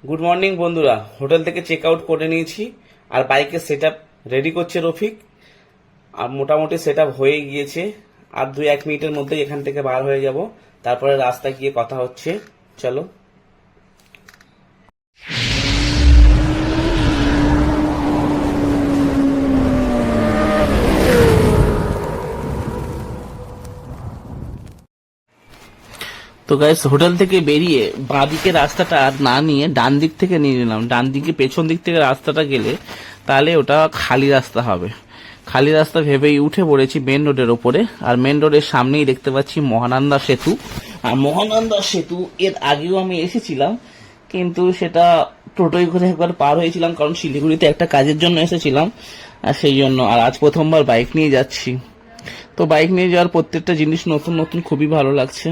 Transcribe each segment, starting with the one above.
Good morning বন্ধুরা, hotel থেকে check out করে নিয়েছি আর বাইকের সেট আপ রেডি করছে রফিক। আর মোটামুটি সেট আপ হয়ে গিয়েছে। আর 2-1 মিনিটের মধ্যেই এখান থেকে বার হয়ে যাব। তারপরে রাস্তায় গিয়ে কথা হচ্ছে। চলো। তো গাইস, হোটেল থেকে বেরিয়ে বাঁ দিকের রাস্তাটা আর না নিয়ে ডান দিক থেকে নিয়ে নিলাম। ডান দিকে পেছন দিক থেকে রাস্তাটা গেলে তাহলে ওটা খালি রাস্তা হবে। খালি রাস্তা ভেবেই উঠে পড়েছি মেন রোডের ওপরে। আর মেন রোডের সামনেই দেখতে পাচ্ছি মহানন্দা সেতু। আর মহানন্দা সেতু এর আগেও আমি এসেছিলাম, কিন্তু সেটা টোটোয় করে একবার পার হয়েছিলাম, কারণ শিলিগুড়িতে একটা কাজের জন্য এসেছিলাম। আর সেই জন্য আর আজ প্রথমবার বাইক নিয়ে যাচ্ছি। তো বাইক নিয়ে যাওয়ার প্রত্যেকটা জিনিস নতুন নতুন, খুবই ভালো লাগছে।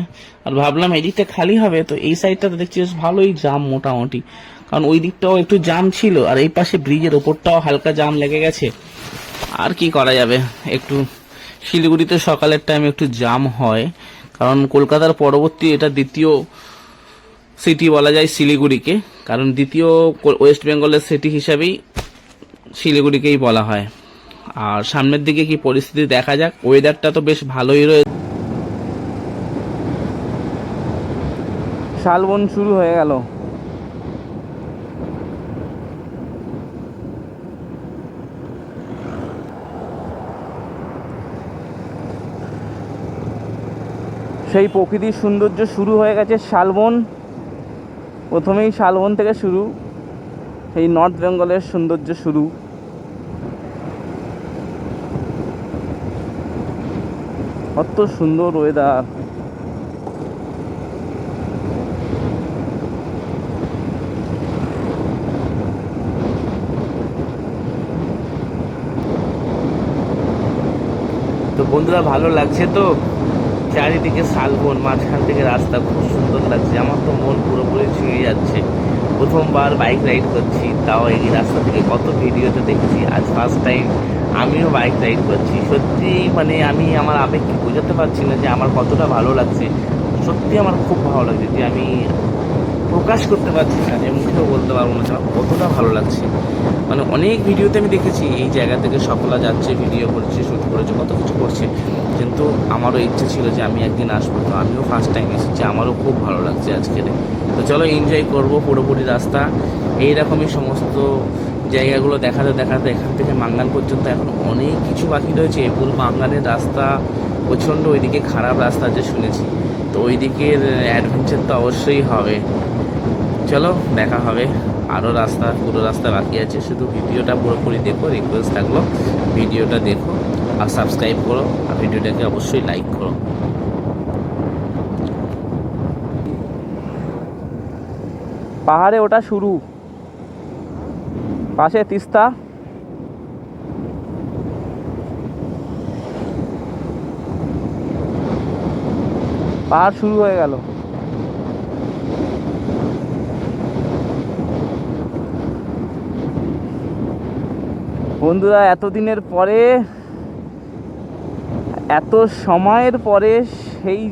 আর ভাবলাম এই দিকটা খালি হবে, তো এই সাইডটাতে দেখছি বেশ ভালোই জাম মোটামুটি, কারণ ওই দিকটাও একটু জাম ছিল আর এই পাশে ব্রিজের ওপরটাও হালকা জাম লেগে গেছে। আর কি করা যাবে, একটু শিলিগুড়িতে সকালের টাইম একটু জাম হয়, কারণ কলকাতার পরবর্তী এটা দ্বিতীয় সিটি বলা যায় শিলিগুড়িকে, কারণ দ্বিতীয় ওয়েস্ট বেঙ্গলের সিটি হিসাবেই শিলিগুড়িকেই বলা হয়। আর সামনের দিকে কি পরিস্থিতি দেখা যাক। ওয়েদারটা তো বেশ ভালোই রয়েছে। শালবন শুরু হয়ে গেল। সেই প্রকৃতির সৌন্দর্য শুরু হয়ে গেছে। শালবন প্রথমেই শালবন থেকে শুরু, সেই নর্থ বেঙ্গলের সৌন্দর্য শুরু। কত সুন্দর ওয়েদার। তো বন্ধুরা, ভালো লাগছে তো? চারিদিকে শালবন, মাঝখান থেকে রাস্তা, খুব সুন্দর লাগছে। আমার তো মন পুরোপুরি ছুঁয়ে যাচ্ছে। প্রথমবার বাইক রাইড করছি, তাও এই রাস্তা থেকে। কত ভিডিওতে দেখছি, আজ ফার্স্ট টাইম আমিও বাইক রাইড করছি। সত্যি মানে আমি আমার আবেগকে বোঝাতে পারছি না যে আমার কতটা ভালো লাগছে। সত্যি আমার খুব ভালো লাগছে, যে আমি প্রকাশ করতে পারছি না, যে মুখেও বলতে পারবো না যে আমার কতটা ভালো লাগছে। মানে অনেক ভিডিওতে আমি দেখেছি এই জায়গা থেকে সকলা যাচ্ছে, ভিডিও করছে, শ্যুট করেছে, কত কিছু করছে, কিন্তু আমারও ইচ্ছে ছিল যে আমি একদিন আসবো। তো আমিও ফার্স্ট টাইম এসেছি, আমারও খুব ভালো লাগছে আজকের। তো চলো এনজয় করবো পুরোপুরি রাস্তা। এইরকমই সমস্ত জায়গাগুলো দেখাতে দেখাতে এখান থেকে মাঙ্গান পর্যন্ত এখন অনেক কিছু বাকি রয়েছে। পুরো মাঙ্গানের রাস্তা প্রচণ্ড, ওইদিকে খারাপ রাস্তা যে শুনেছি, তো ওই দিকের অ্যাডভেঞ্চার তো অবশ্যই হবে। চলো দেখা হবে। আরও রাস্তা, পুরো রাস্তা বাকি আছে, শুধু ভিডিওটা পুরোপুরি দেখো। রিকোয়েস্ট থাকলো ভিডিওটা দেখো আর সাবস্ক্রাইব করো, আর ভিডিওটাকে অবশ্যই লাইক করো। পাহাড়ে ওটা শুরু, পাশে তিস্তা। পাহাড় শুরু হয়ে গেল। বন্ধুরা, এতদিনের পরে, এত সময়ের পরে সেই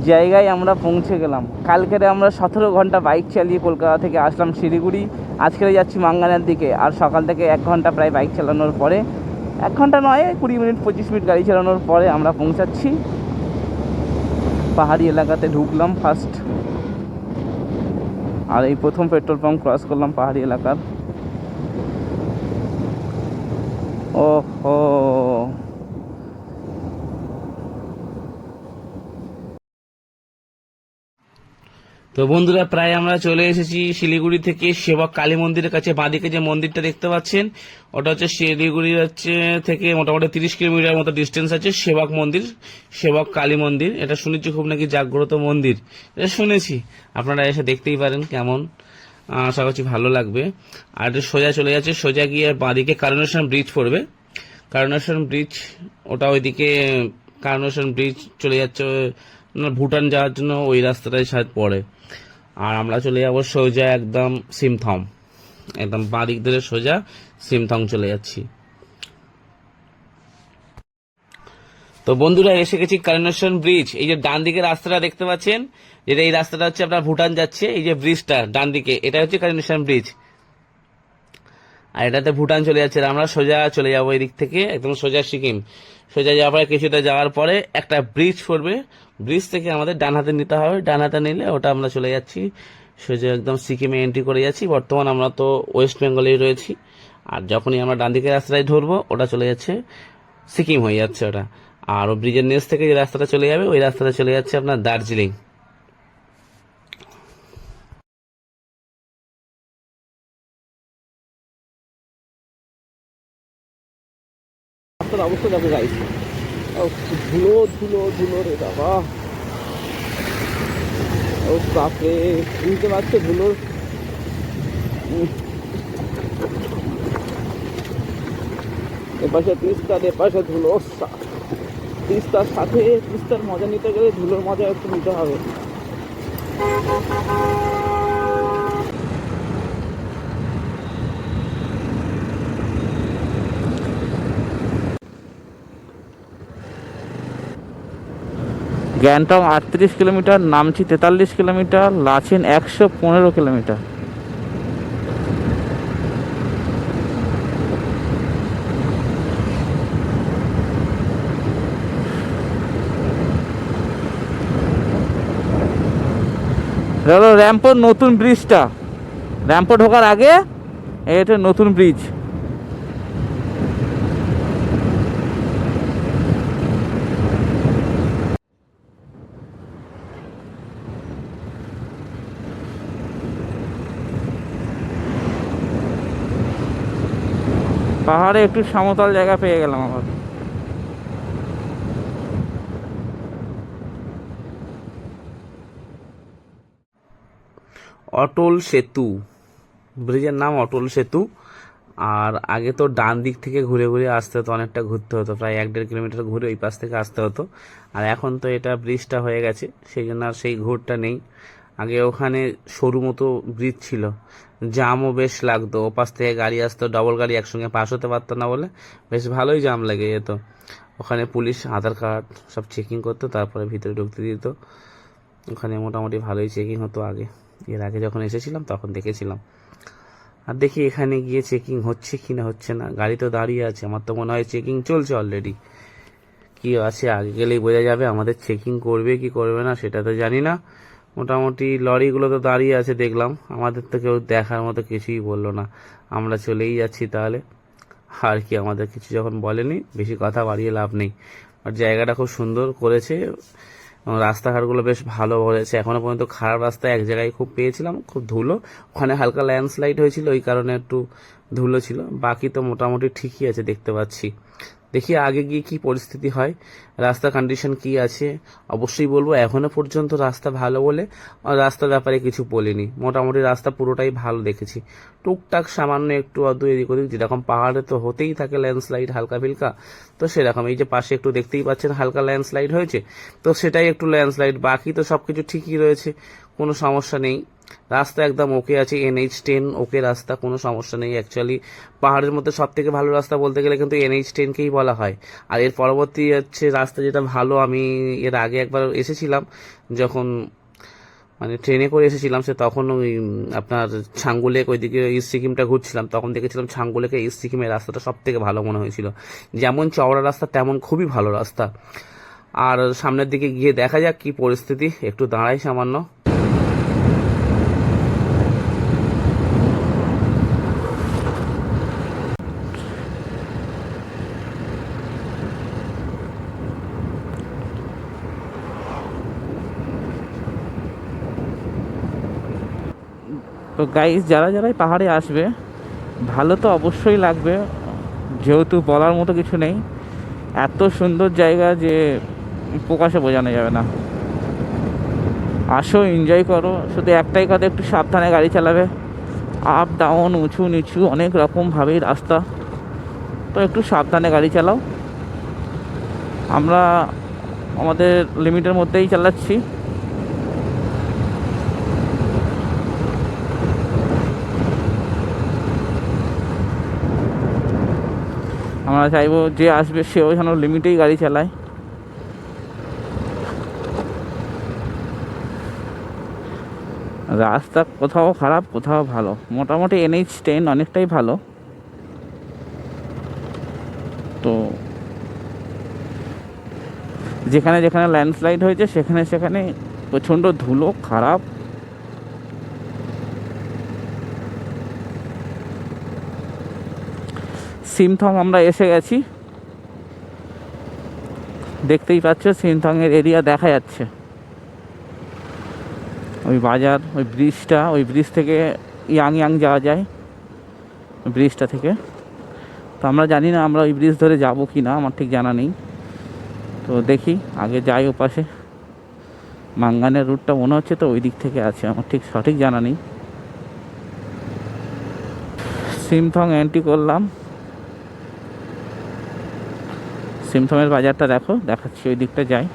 জায়গায় আমরা পৌঁছে গেলাম। কালকেরে আমরা 17 ঘন্টা বাইক চালিয়ে কলকাতা থেকে আসলাম শিলিগুড়ি। আজকে যাচ্ছি মাঙ্গানের দিকে। আর সকাল থেকে 1 ঘন্টা প্রায় বাইক চালানোর পরে, 1 ঘন্টা নয়, 20 মিনিট 25 মিনিট গাড়ি চালানোর পরে আমরা পৌঁছাচ্ছি। পাহাড়ি এলাকাতে ঢুকলাম ফার্স্ট, আর এই প্রথম পেট্রোল পাম্প ক্রস করলাম পাহাড়ি এলাকার। ওহো, তো বন্ধুরা, প্রায় আমরা চলে এসেছি শিলিগুড়ি থেকে সেবক কালী মন্দিরের কাছে। বাঁদিকে যে মন্দিরটা দেখতে পাচ্ছেন, ওটা হচ্ছে শিলিগুড়ি থেকে মোটামুটি 30 কিলোমিটার মতো ডিস্টেন্স আছে সেবক মন্দির, সেবক কালী মন্দির। এটা শুনেছি খুব নাকি জাগ্রত মন্দির, এটা শুনেছি। আপনারা এসে দেখতেই পারেন কেমন, আশা করছি ভালো লাগবে। আর এটা সোজা চলে যাচ্ছে, সোজা গিয়ে বাঁদিকে কারণেশ্বর ব্রিজ পড়বে। কারণেশ্বর ব্রিজ, ওটা ওইদিকে কারণেশ্বর ব্রিজ চলে যাচ্ছে ভুটান যাওয়ার জন্য, ওই রাস্তাটাই শায়দ পড়ে। আর আমরা চলে যাবো সোজা একদম সিমথং, একদম বাঁ দিক ধরে সোজা সিমথং চলে যাচ্ছি। তো তো বন্ধুরা এসে গেছি কারণেশ্বর ব্রিজ। এই যে ডান দিকে রাস্তাটা দেখতে পাচ্ছেন, যেটা এই রাস্তাটা হচ্ছে আপনার ভুটান যাচ্ছে, এই যে ব্রিজটা ডান দিকে এটা হচ্ছে কারণেশ্বর ব্রিজ, আর এটাতে ভুটান চলে যাচ্ছে। আর আমরা সোজা চলে যাবো এই দিক থেকে একদম সোজা সিকিম। সোজা যাওয়ার পরে কিছুটা যাওয়ার পরে একটা ব্রিজ পড়বে, ব্রিজ থেকে আমাদের ডান হাতে নিতে হবে, ডান হাতে নিলে ওটা আমরা চলে যাচ্ছি সোজা একদম সিকিমে এন্ট্রি করে যাচ্ছি। বর্তমান আমরা তো ওয়েস্ট বেঙ্গলেই রয়েছি, আর যখনই আমরা ডান দিকে রাস্তায় ধরবো ওটা চলে যাচ্ছে সিকিম হয়ে যাচ্ছে ওটা। আর ও ব্রিজের নিচ থেকে যে রাস্তাটা চলে যাবে ওই রাস্তাটা চলে যাচ্ছে আপনার দার্জিলিং। রাস্তার অবস্থা দেখো গাইস, ধুলো ধুলো ধুলো রে বাবা, ও বাপরে, বুঝতে পারছো ধুলোর। এপাশে তিস্তার এপাশে ধুলো, তিস্তার সাথে তিস্তার মজা নিতে গেলে ধুলোর মজা একটু নিতে হবে। Gangtok 38 kilometre, Namchi 43 kilometre, Lachen 115 kilometre. হলো র্যাম্পোর নতুন ব্রিজটা, র্যাম্পো ঢোকার আগে এটা নতুন ব্রিজ। পাহাড়ে একটু সমতল জায়গা পেয়ে গেলাম আবার। অটল সেতু, ব্রিজের নাম অটল সেতু। আর আগে তো ডান দিক থেকে ঘুরে ঘুরে আসতে হতো, অনেকটা ঘুরতে হতো, প্রায় 1-1.5 কিলোমিটার ঘুরে ওই পাশ থেকে আসতে হতো। আর এখন তো এটা ব্রিজটা হয়ে গেছে, সেই জন্য আর সেই ঘুরটা নেই। আগে ওখানে সরু মতো ব্রিজ ছিল, জামও বেশ লাগতো, ও পাশ থেকে গাড়ি আসতো, ডবল গাড়ি একসঙ্গে পাস হতে পারতো না বলে বেশ ভালোই জাম লেগে যেত। ওখানে পুলিশ আধার কার্ড সব চেকিং করতো, তারপরে ভিতরে ঢুকতে দিত। ওখানে মোটামুটি ভালোই চেকিং হতো আগে, এর আগে যখন এসেছিলাম তখন দেখেছিলাম। আর দেখি এখানে গিয়ে চেকিং হচ্ছে কি না হচ্ছে না, গাড়ি তো দাঁড়িয়ে আছে, আমার তো মনে হয় চেকিং চলছে অলরেডি। কি আছে আগে গেলেই বোঝা যাবে, আমাদের চেকিং করবে কি করবে না সেটা তো জানি না। মোটামুটি লরিগুলো তো দাঁড়িয়ে আছে দেখলাম, আমাদের তো কেউ দেখার মতো কিছুই বললো না, আমরা চলেই যাচ্ছি তাহলে। আর কি, আমাদের কিছু যখন বলেনি বেশি কথা বাড়িয়ে লাভ নেই। আর জায়গাটা খুব সুন্দর করেছে, এবং রাস্তাঘাটগুলো বেশ ভালো করেছে। এখনো পর্যন্ত খারাপ রাস্তা এক জায়গায় খুব পেয়েছিলাম, খুব ধুলো, ওখানে হালকা ল্যান্ডস্লাইড হয়েছিল ওই কারণে একটু ধুলো ছিল, বাকি তো মোটামুটি ঠিকই আছে দেখতে পাচ্ছি। দেখি আগে গিয়ে কি পরিস্থিতি হয়, রাস্তার কন্ডিশন কি আছে অবশ্যই বলবো। এখনো পর্যন্ত রাস্তা ভালো বলে রাস্তার ব্যাপারে কিছু বলিনি, মোটামুটি রাস্তা পুরোটাই ভালো দেখেছি। টুকটাক সামান্য একটু অর্ধ এদিক ওদিক, যেরকম পাহাড়ে তো হতেই থাকে ল্যান্ডস্লাইড হালকা ফিলকা, তো সেরকম এই যে পাশে একটু দেখতেই পাচ্ছেন হালকা ল্যান্ডস্লাইড হয়েছে, তো সেটাই একটু ল্যান্ডস্লাইড, বাকি তো সবকিছু ঠিকই রয়েছে, কোনো সমস্যা নেই। রাস্তা একদম ওকে আছে, NH10 ওকে রাস্তা, কোনো সমস্যা নেই। অ্যাকচুয়ালি পাহাড়ের মধ্যে সব থেকে ভালো রাস্তা বলতে গেলে কিন্তু NH10কেই বলা হয়। আর এর পরবর্তী হচ্ছে রাস্তা যেটা ভালো, আমি এর আগে একবার এসেছিলাম যখন মানে ট্রেনে করে এসেছিলাম, সে তখন ওই আপনার ছাঙ্গুলেক ওইদিকে ইস্ট সিকিমটা ঘুরছিলাম, তখন দেখেছিলাম ছাঙ্গুলেকে ইস্ট সিকিমের রাস্তাটা সব থেকে ভালো মনে হয়েছিল, যেমন চওড়া রাস্তা তেমন খুবই ভালো রাস্তা। আর সামনের দিকে গিয়ে দেখা যাক কি পরিস্থিতি, একটু দাঁড়াই সামান্য। তো গাইস, যারা যারাই পাহাড়ে আসবে ভালো তো অবশ্যই লাগবে, যেহেতু বলার মতো কিছু নেই, এত সুন্দর জায়গা যে প্রকাশে বোঝানো যাবে না। আসো, এনজয় করো, শুধু একটাই কথা, একটু সাবধানে গাড়ি চালাবে, আপ ডাউন উঁচু নিচু অনেক রকমভাবেই রাস্তা, তো একটু সাবধানে গাড়ি চালাও। আমরা আমাদের লিমিটের মধ্যেই চালাচ্ছি। আমরা চাইবো যে আসবে সেও যেন লিমিটেই গাড়ি চালায়। রাস্তা কোথাও খারাপ কোথাও ভালো, মোটামুটি NH10 অনেকটাই ভালো। তো যেখানে যেখানে ল্যান্ডস্লাইড হয়েছে সেখানে সেখানে প্রচণ্ড ধুলো, খারাপ। সিমথং আমরা এসে গেছি, দেখতেই পাচ্ছ সিমথংয়ের এরিয়া দেখা যাচ্ছে। ওই বাজার, ওই ব্রিজটা, ওই ব্রিজ থেকে ইয়াং যাওয়া যায় ব্রিজটা থেকে। তো আমরা জানি না আমরা ওই ব্রিজ ধরে যাবো কি না, আমার ঠিক জানা নেই। তো দেখি আগে যাই ওপাশে। মাঙ্গানের রুটটা মনে হচ্ছে তো ওই দিক থেকে আছে, আমার ঠিক সঠিক জানা নেই। সিমথং এন্ট্রি করলাম। সিমথংয়ের বাজারটা দেখো, দেখাচ্ছি, ওই দিকটা যাই।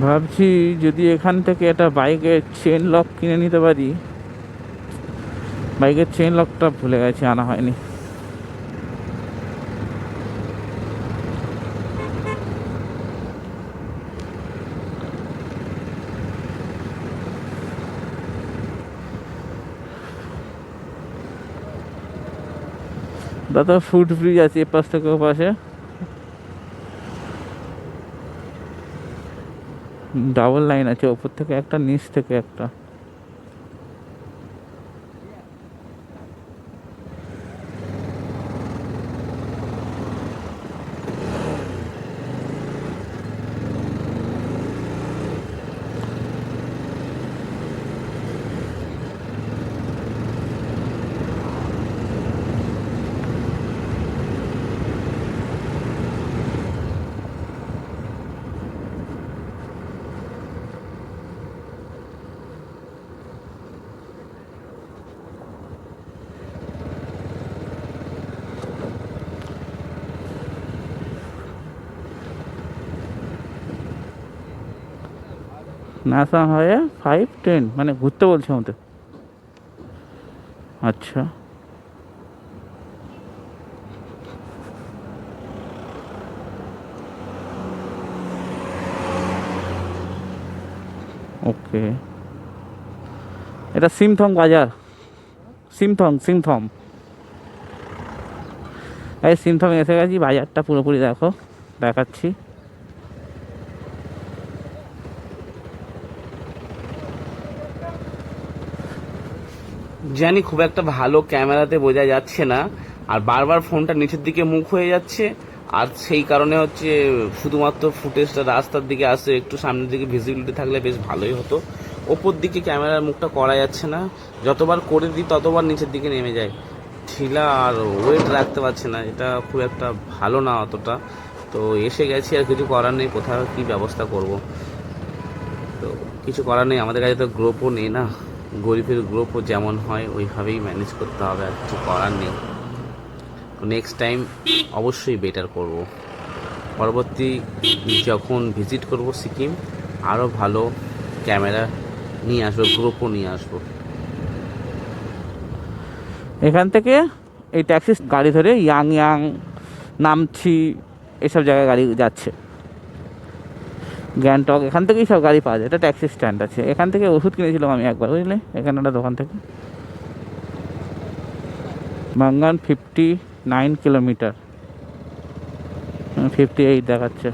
ভাবছি যদি এখান থেকে একটা বাইকের চেন লক কিনে নিতে পারি। বাইকের চেন লকটা ভুলে গেছি, আনা হয়নি। দাদা ফুট ব্রিজ আছে এপাশ থেকে ওপাশে, ডাবল লাইন আছে, ওপর থেকে একটা নিচ থেকে একটা। ন্যাশনাল হাইওয়ে 510 মানে ঘুরতে বলছে আমাদের। আচ্ছা, ওকে। এটা সিমথং বাজার, সিমথং এই সিমথং এসে গেছি। বাজারটা পুরোপুরি দেখো, দেখাচ্ছি। জানি খুব একটা ভালো ক্যামেরাতে বোঝা যাচ্ছে না, আর বারবার ফোনটা নিচের দিকে মুখ হয়ে যাচ্ছে, আর সেই কারণে হচ্ছে শুধুমাত্র ফুটেজটা রাস্তার দিকে আসছে। একটু সামনের দিকে ভিজিবিলিটি থাকলে বেশ ভালোই হতো। ওপর দিকে ক্যামেরার মুখটা করা যাচ্ছে না, যতবার করে দিই ততবার নিচের দিকে নেমে যায়, ঢিলা আর ওয়েট রাখতে পারছে না। এটা খুব একটা ভালো না অতটা। তো এসে গেছি, আর কিছু করার নেই, কোথাও কী ব্যবস্থা করব। তো কিছু করার নেই, আমাদের কাছে তো গ্রুপও নেই না, গরিবের গ্রুপও যেমন হয় ওইভাবেই ম্যানেজ করতে হবে, আর কিছু করার নেই। নেক্সট টাইম অবশ্যই বেটার করব। পরবর্তী যখন ভিজিট করব সিকিম, আরও ভালো ক্যামেরা নিয়ে আসবো, গ্রুপও নিয়ে আসবো। এখান থেকে এই ট্যাক্সি গাড়ি ধরে ইয়াং নামছি, এসব জায়গায় গাড়ি যাচ্ছে। গ্যাংটক, এখান থেকেই সব গাড়ি পাওয়া যায়। এটা ট্যাক্সি স্ট্যান্ড আছে, এখান থেকে ওষুধ কিনেছিলাম আমি একবার, বুঝলে, এখানে একটা দোকান থেকে। মাঙ্গান 59 কিলোমিটার, 58 দেখাচ্ছে।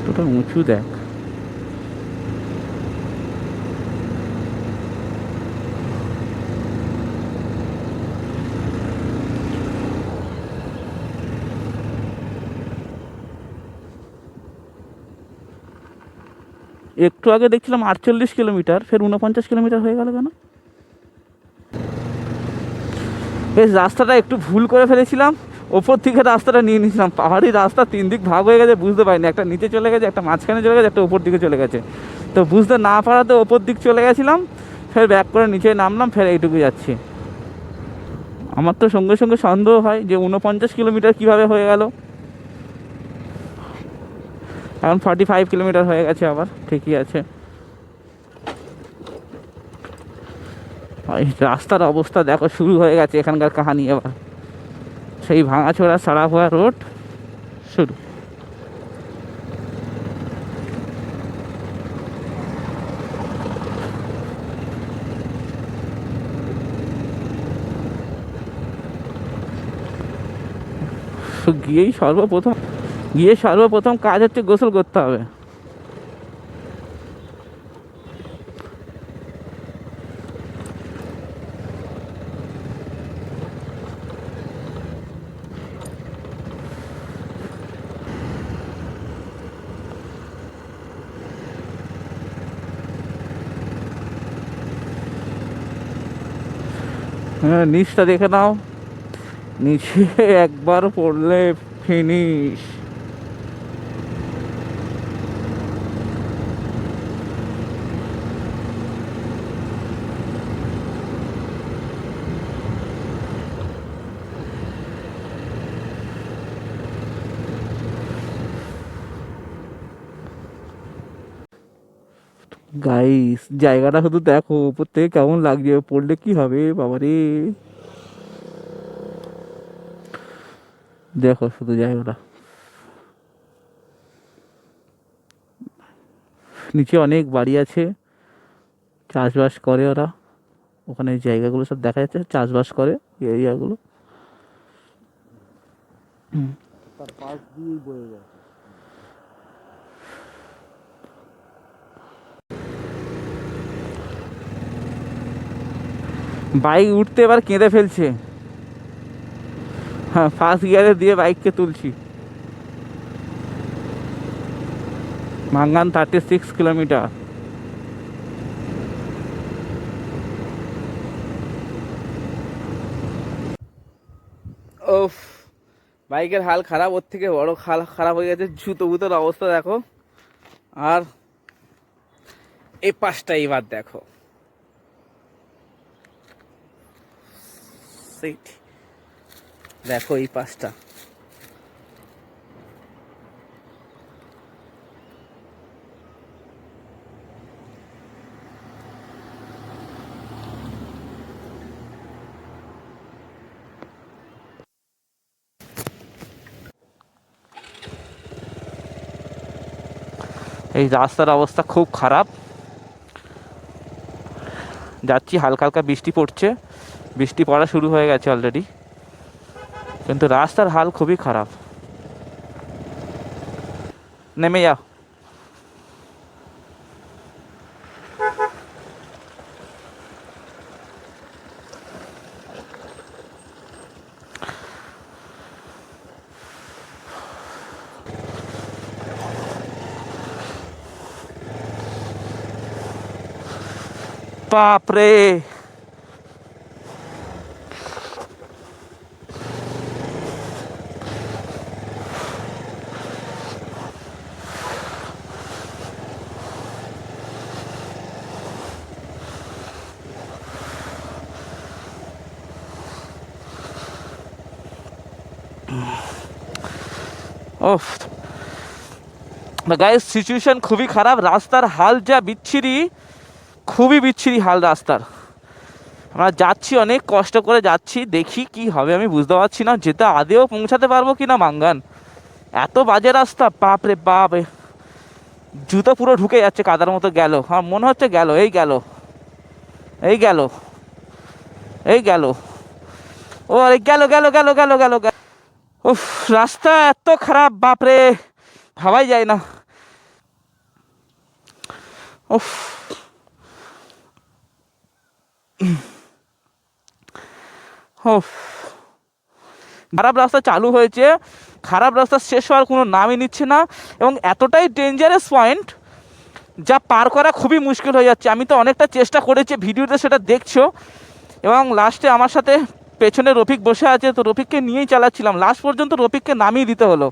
টোটাল উঁচু দেখ। একটু আগে দেখছিলাম 48 কিলোমিটার, ফের 49 কিলোমিটার হয়ে গেল কেন? বেশ রাস্তাটা একটু ভুল করে ফেলেছিলাম, ওপর থেকে রাস্তাটা নিয়ে নিয়েছিলাম। পাহাড়ি রাস্তা 3 দিক ভাগ হয়ে গেছে, বুঝতে পারিনি, একটা নিচে চলে গেছে, একটা মাঝখানে চলে গেছে, একটা ওপর দিকে চলে গেছে। তো বুঝতে না পারাতে ওপর দিক চলে গেছিলাম, ফের ব্যাক করে নিচে নামলাম, ফের এইটুকু যাচ্ছি। আমার তো সঙ্গে সঙ্গে সন্দেহ হয় যে 49 কিলোমিটার কীভাবে হয়ে গেল। এখন 45 কিলোমিটার হয়ে গেছে, আবার ঠিকই আছে। এই রাস্তার অবস্থা দেখো, শুরু হয়ে গেছে এখানকার কাহানি এবার। সেই ভাঙাচোরা সারাপোয়া রোড শুরু। গিয়ে সর্বপ্রথম কাজ হচ্ছে গোসল করতে হবে। হ্যাঁ, নিচটা দেখে নাও, নিচে একবার পড়লে ফিনিশ। গাইস, জায়গাটা শুধু দেখো উপর থেকে কেমন লাগছে, পড়লে কি হবে বাবারে। দেখো শুধু জায়গাটা, নিচে অনেক বাড়ি আছে, চাষবাস করে ওরা। ওখানে জায়গাগুলো সব দেখা যাচ্ছে, চাষবাস করে এরিয়াগুলো। তার পাশ দিয়েই বয়ে যায়। বাইক উঠতে এবার কেঁদে ফেলছে। হ্যাঁ, ফার্স্ট গিয়ারে দিয়ে বাইককে তুলছি। মাঙ্গান 36 কিলোমিটার। ওফ, বাইকের হাল খারাপ, ওর থেকে বড় হাল খারাপ হয়ে গেছে জুতো বুতোর অবস্থা দেখো। আর এই পাশটা এবার দেখো, দেখো এই পাশটা। এই রাস্তার অবস্থা খুব খারাপ। যাচ্ছি, হালকা হালকা বৃষ্টি পড়ছে, বৃষ্টি পড়া শুরু হয়ে গেছে অলরেডি, কিন্তু রাস্তার হাল খুবই খারাপ। নেমে যাও। বাপরে, ওফ গাইস, সিচুয়েশন খুবই খারাপ। রাস্তার হাল যা বিচ্ছিরি, খুবই বিচ্ছিরি হাল রাস্তার। আমরা যাচ্ছি, অনেক কষ্ট করে যাচ্ছি, দেখি কি হবে আমি বুঝতে পারছি না, যেতে আদেও পৌঁছাতে পারবো কি না মাঙ্গান। এত বাজে রাস্তা, বাপ রে বাপ। জুতো পুরো ঢুকে যাচ্ছে কাদার মতো। গেল, আমার মনে হচ্ছে গেল, এই গেল, এই গেল, এই গেল, ও আরে গেল গেল গেল গেল গেল গেল। উফ, রাস্তা এত খারাপ বাপরে, ভাবাই যায় না। উফ, উফ, খারাপ রাস্তা চালু হয়েছে, খারাপ রাস্তা শেষ হওয়ার কোনো নামই নিচ্ছে না, এবং এতটাই ডেঞ্জারাস পয়েন্ট যা পার করা খুবই মুশকিল হয়ে যাচ্ছে। আমি তো অনেকটা চেষ্টা করেছি, ভিডিওতে সেটা দেখছো, এবং লাস্টে আমার সাথে পেছনে রফিক বসে আছে, তো রফিককে নিয়েই চালাচ্ছিলাম। লাস্ট পর্যন্ত রফিককে নামিয়ে দিতে হলো,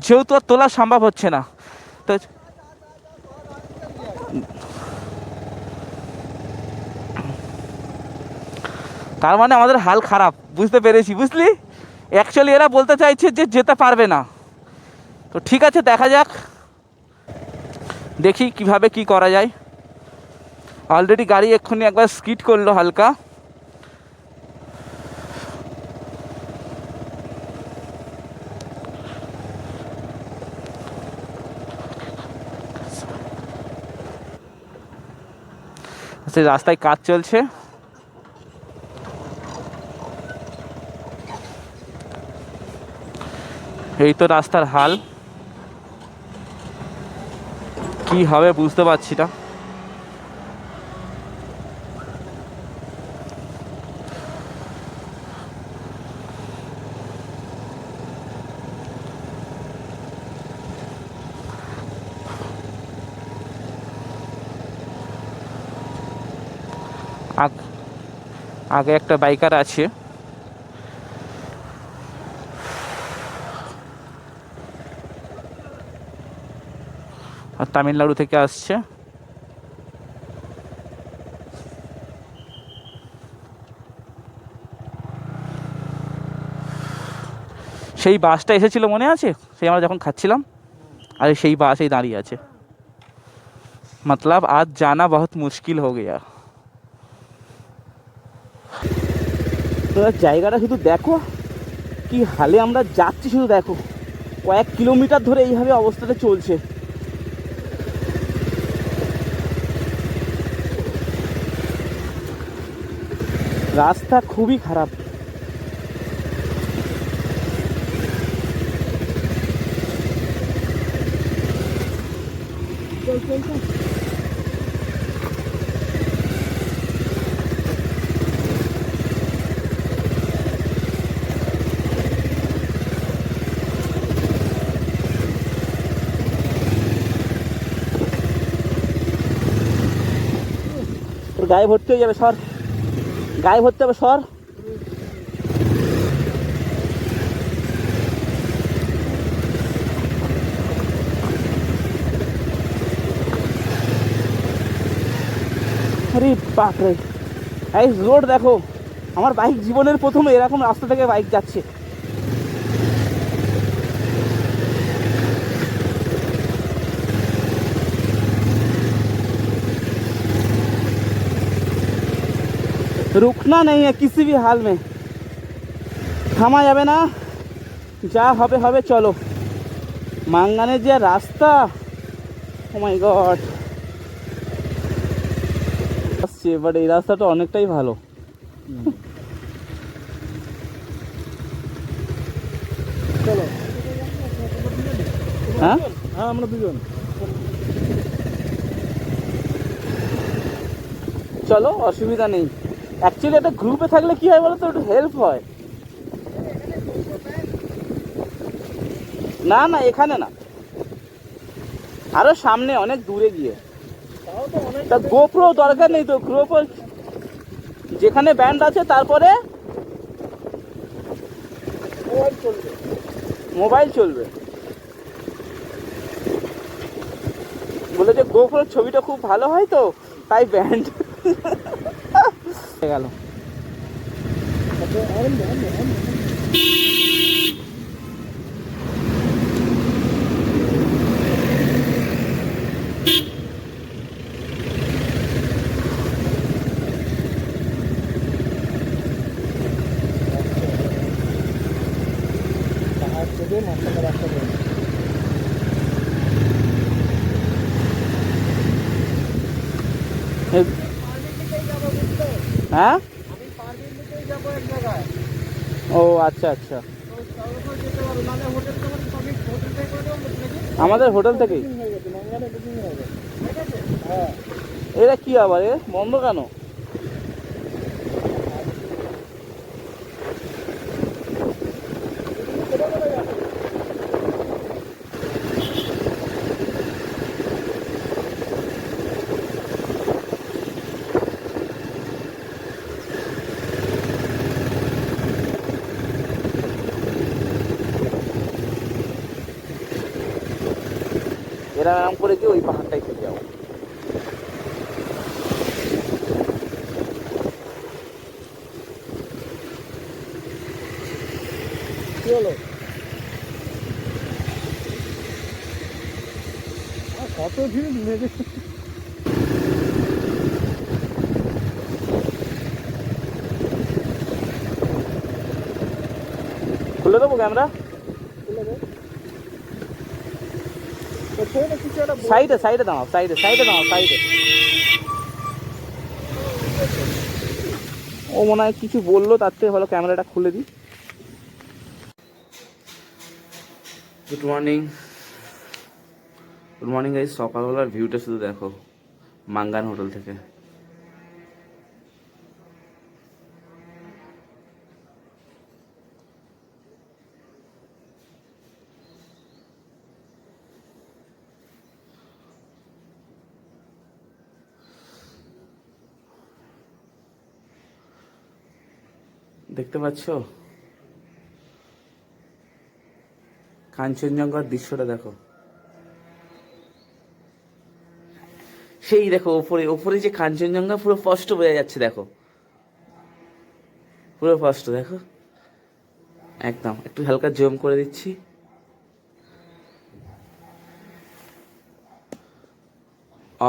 যেহেতু আর তোলা সম্ভব হচ্ছে না। তো তার মানে আমাদের হাল খারাপ, বুঝতে পেরেছি, বুঝলি? অ্যাকচুয়ালি এরা বলতে চাইছে যে যেতে পারবে না। তো ঠিক আছে, দেখা যাক, দেখি কিভাবে কি করা যায়। অলরেডি গাড়ি এক্ষুনি একবার স্কিড করলো হালকা। সেই রাস্তায় কাজ চলছে। এই তো রাস্তার হাল, কি হবে বুঝতে পারছি না। আগে একটা বাইকার আছে, আর তামিলনাড়ু থেকে আসছে। সেই বাসটা এসেছিল মনে আছে, সেই আমরা যখন খাচ্ছিলাম, আর সেই বাসেই দাঁড়িয়ে আছে। मतलब आज जाना बहुत मुश्किल हो गया। তো জায়গাটা শুধু দেখো কি হালে আমরা যাচ্ছি, শুধু দেখো কয়েক কিলোমিটার ধরে এইভাবে অবস্থাটা চলছে। রাস্তা খুবই খারাপ। তোর গায়ে ভর্তি হয়ে যাবে, সর, গায়ে ভর্তি হবে, সর। আরে বাপরে, এই রোড দেখো, আমার বাইক জীবনের প্রথম এরকম রাস্তা থেকে বাইক যাচ্ছে। रुकना नहीं है किसी भी हाल में, থামা যাবে না, যা হবে হবে। চলো, মাঙ্গানের যে রাস্তা, ও মাই গড, আসছে, বাট এই রাস্তাটা অনেকটাই ভালো। চলো, হ্যাঁ হ্যাঁ আমরা দুজন। চলো, অসুবিধা নেই। অ্যাকচুয়ালি একটা গ্রুপে থাকলে কি হয় বলো তো, একটু হেল্প হয়। না না, এখানে না, আরো সামনে অনেক দূরে গিয়ে। তাও তো অনেক তা গোপ্রো দরকার নেই তো, গোপ্রো যেখানে ব্যান্ড আছে তারপরে মোবাইল চলবে। মোবাইল চলবে। বলে যে গোপ্রোর ছবিটা খুব ভালো হয় তো, তাই ব্যান্ড গেল। পাহাড় থেকে মাঝখানে রাস্তা বেরোবে। হ্যাঁ, আমি পারমিট নিতেই যাবো এক জায়গায়, ও আচ্ছা আচ্ছা, তো তারপর যেতে পারো, নাহলে হোটেল তোমার সবই হোটেল থেকে করে দেবো নাকি? আমাদের হোটেল থেকেই। বুকিং হয়ে গেছে, নাঙ্গালে বুকিং হয়ে গেছে। ঠিক আছে, হ্যাঁ। এরা কি আবার এ বন্ধ কেন? এরা আরাম করে গিয়ে ওই পাহাড়টাই চলে যাবো। কি হলো? কত ভিড় লেগে খুলে দেবো ক্যামেরা? চলে যায়। তো ফোনে কিছু একটা সাইডে সাইডে দাঁড়াও, সাইডে সাইডে দাঁড়াও, সাইডে। ও মনে হয় কিছু বললো, তার থেকে ভালো ক্যামেরাটা খুলে দিই। Good morning, good morning guys. সকালবেলার ভিউটা শুধু দেখো মাঙ্গান হোটেল থেকে। দেখতে পাচ্ছ কাঞ্চনজঙ্ঘার দৃশ্যটা দেখো, সেই দেখো ওপরে ওপরে যে কাঞ্চনজঙ্ঘা পুরো স্পষ্ট বোঝা যাচ্ছে, দেখো পুরো স্পষ্ট দেখো একদম। একটু হালকা জুম করে দিচ্ছি,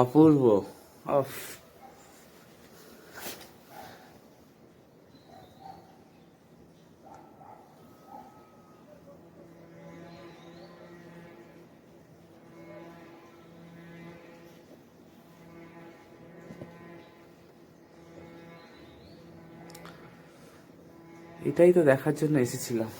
অপূর্ব। অফ, এটাই তো দেখার জন্য এসেছিলাম।